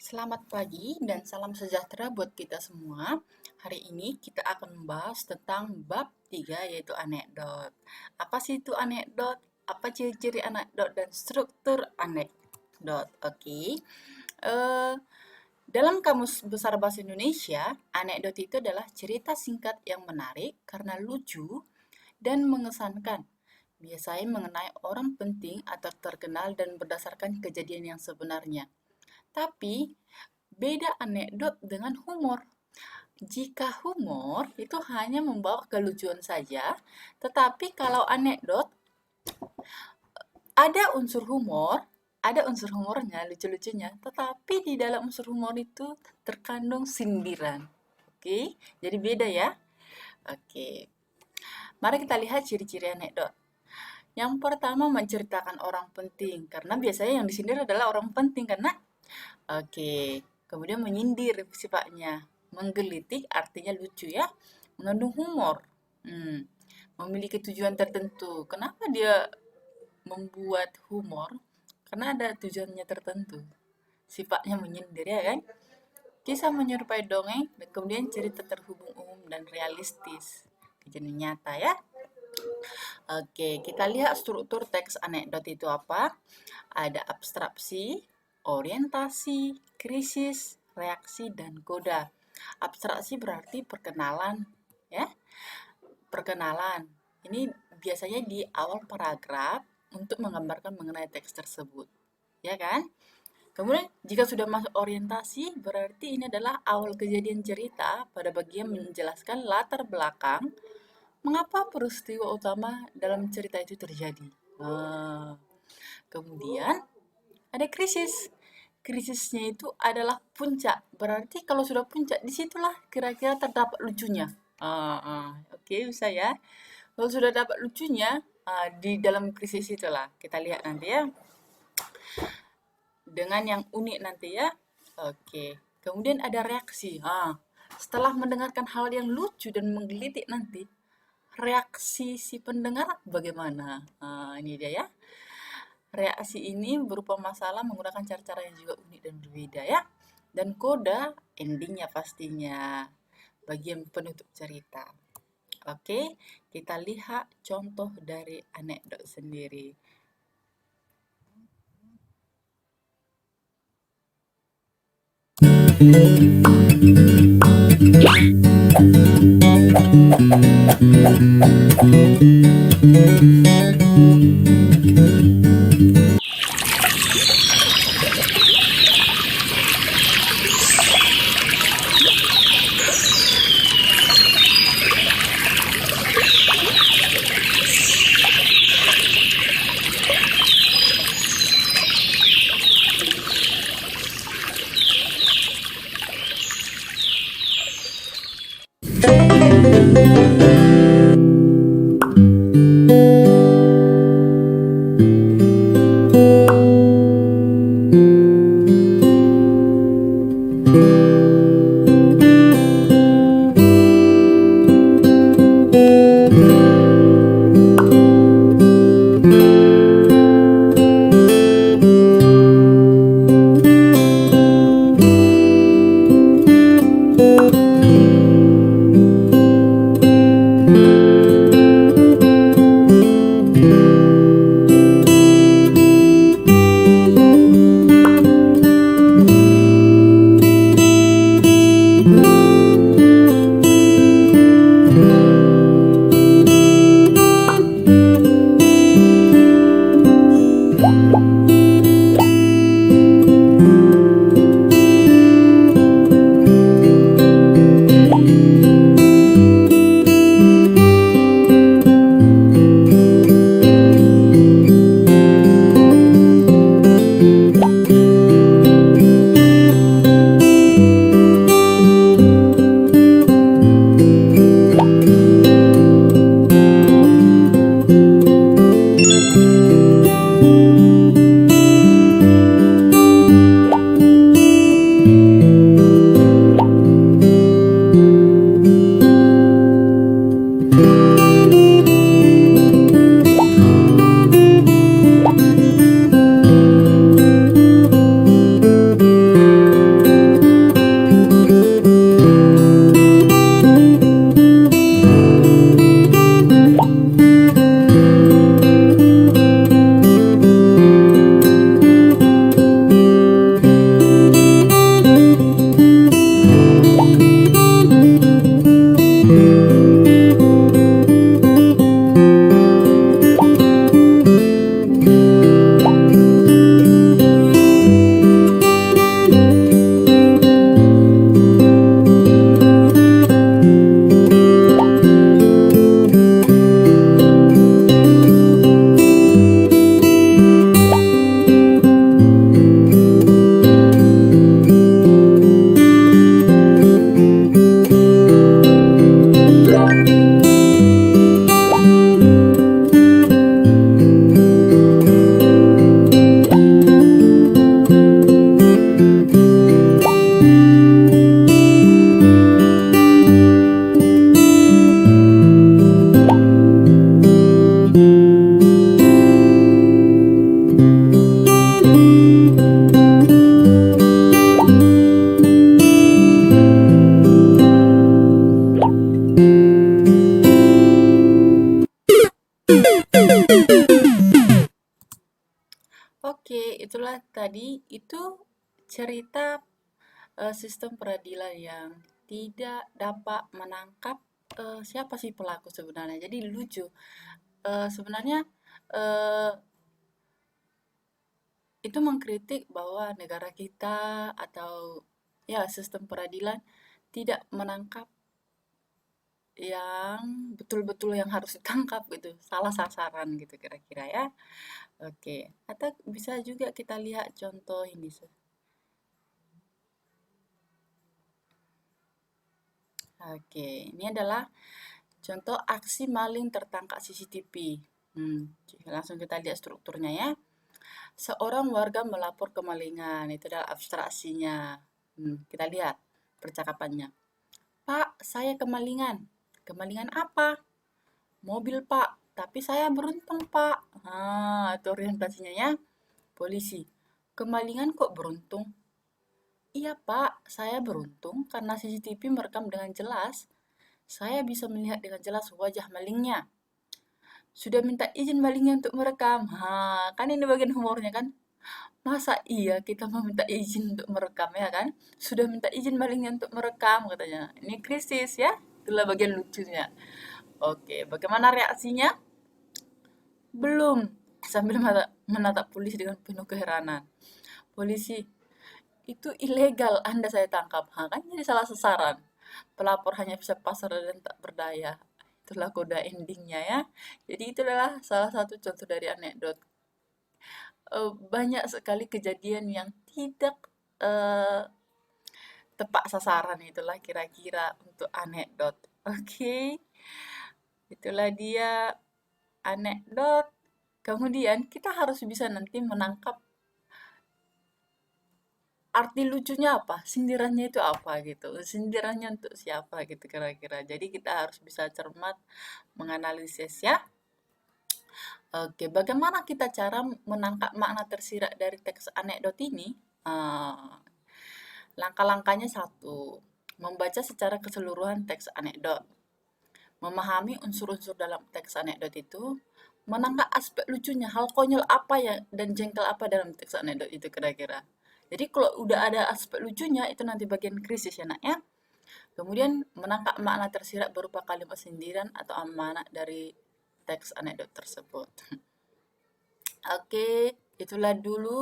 Selamat pagi dan salam sejahtera buat kita semua. Hari ini kita akan membahas tentang bab 3 yaitu anekdot. Apa sih itu anekdot? Apa ciri-ciri anekdot dan struktur anekdot? Oke. Eh, dalam Kamus Besar Bahasa Indonesia, anekdot itu adalah cerita singkat yang menarik karena lucu dan mengesankan. Biasanya mengenai orang penting atau terkenal dan berdasarkan kejadian yang sebenarnya. Tapi, beda anekdot dengan humor. Jika humor itu hanya membawa kelucuan saja, tetapi kalau anekdot ada unsur humor, ada unsur humornya, lucu-lucunya, tetapi di dalam unsur humor itu terkandung sindiran. Oke, jadi beda ya. Oke, mari kita lihat ciri-ciri anekdot. Yang pertama menceritakan orang penting, karena biasanya yang disindir adalah orang penting karena kemudian menyindir sifatnya. Menggelitik artinya lucu ya. Mengandung humor. Memiliki tujuan tertentu. Kenapa dia membuat humor? Karena ada tujuannya tertentu. Sifatnya menyindir ya kan? Kisah menyerupai dongeng dan kemudian cerita terhubung umum dan realistis. Kejadian nyata ya. Oke, kita lihat struktur teks anekdot itu apa. Ada abstraksi, orientasi, krisis, reaksi, dan koda. Abstraksi berarti perkenalan, ya. Perkenalan. Ini biasanya di awal paragraf untuk menggambarkan mengenai teks tersebut, ya kan? Kemudian, jika sudah masuk orientasi, berarti ini adalah awal kejadian cerita pada bagian menjelaskan latar belakang mengapa peristiwa utama dalam cerita itu terjadi. Kemudian, ada krisis. Krisisnya itu adalah puncak. Berarti kalau sudah puncak, disitulah kira-kira terdapat lucunya. Oke, bisa ya. Kalau sudah dapat lucunya, di dalam krisis itulah. Kita lihat nanti ya. Dengan yang unik nanti ya. Oke. Kemudian ada reaksi. Setelah mendengarkan hal yang lucu dan menggelitik nanti, reaksi si pendengar bagaimana? Ini dia ya. Reaksi ini berupa masalah menggunakan cara-cara yang juga unik dan berbeda ya. Dan koda endingnya pastinya. Bagian penutup cerita. Oke, kita lihat contoh dari anekdot sendiri. cerita sistem peradilan yang tidak dapat menangkap siapa sih pelaku sebenarnya. Jadi lucu. Sebenarnya eh, itu mengkritik bahwa negara kita atau ya sistem peradilan tidak menangkap yang betul-betul yang harus ditangkap gitu, salah sasaran gitu kira-kira ya. Oke, atau bisa juga kita lihat contoh ini. Oke, ini adalah contoh aksi maling tertangkap CCTV. Langsung kita lihat strukturnya ya. Seorang warga melapor kemalingan, itu adalah abstraksinya. Kita lihat percakapannya. Pak, saya kemalingan. Kemalingan apa? Mobil, Pak. Tapi saya beruntung, Pak. Itu orientasinya ya. Polisi. Kemalingan kok beruntung? Iya, Pak. Saya beruntung karena CCTV merekam dengan jelas. Saya bisa melihat dengan jelas wajah malingnya. Sudah minta izin malingnya untuk merekam. Kan ini bagian humornya kan? Masa iya kita mau minta izin untuk merekam ya kan? Sudah minta izin malingnya untuk merekam katanya. Ini krisis ya. Itulah bagian lucunya. Oke, bagaimana reaksinya? Belum. Sambil menatap polisi dengan penuh keheranan. Polisi, itu ilegal, Anda saya tangkap. Kan jadi salah sasaran. Pelapor hanya bisa pasrah dan tak berdaya. Itulah kode endingnya ya. Jadi itulah salah satu contoh dari anekdot. Banyak sekali kejadian yang tidak eh, tepat sasaran, itulah kira-kira untuk anekdot. Oke, itulah dia anekdot. Kemudian kita harus bisa nanti menangkap arti lucunya apa, sindirannya itu apa gitu, sindirannya untuk siapa gitu kira-kira. Jadi kita harus bisa cermat menganalisis ya. Oke, bagaimana kita cara menangkap makna tersirat dari teks anekdot ini? Ah, Langkah-langkahnya satu, membaca secara keseluruhan teks anekdot, memahami unsur-unsur dalam teks anekdot itu, menangkap aspek lucunya, hal konyol apa ya dan jengkel apa dalam teks anekdot itu kira-kira. Jadi kalau udah ada aspek lucunya itu nanti bagian krisis ya nak ya. Kemudian menangkap makna tersirat berupa kalimat sindiran atau amanat dari teks anekdot tersebut. Oke, itulah dulu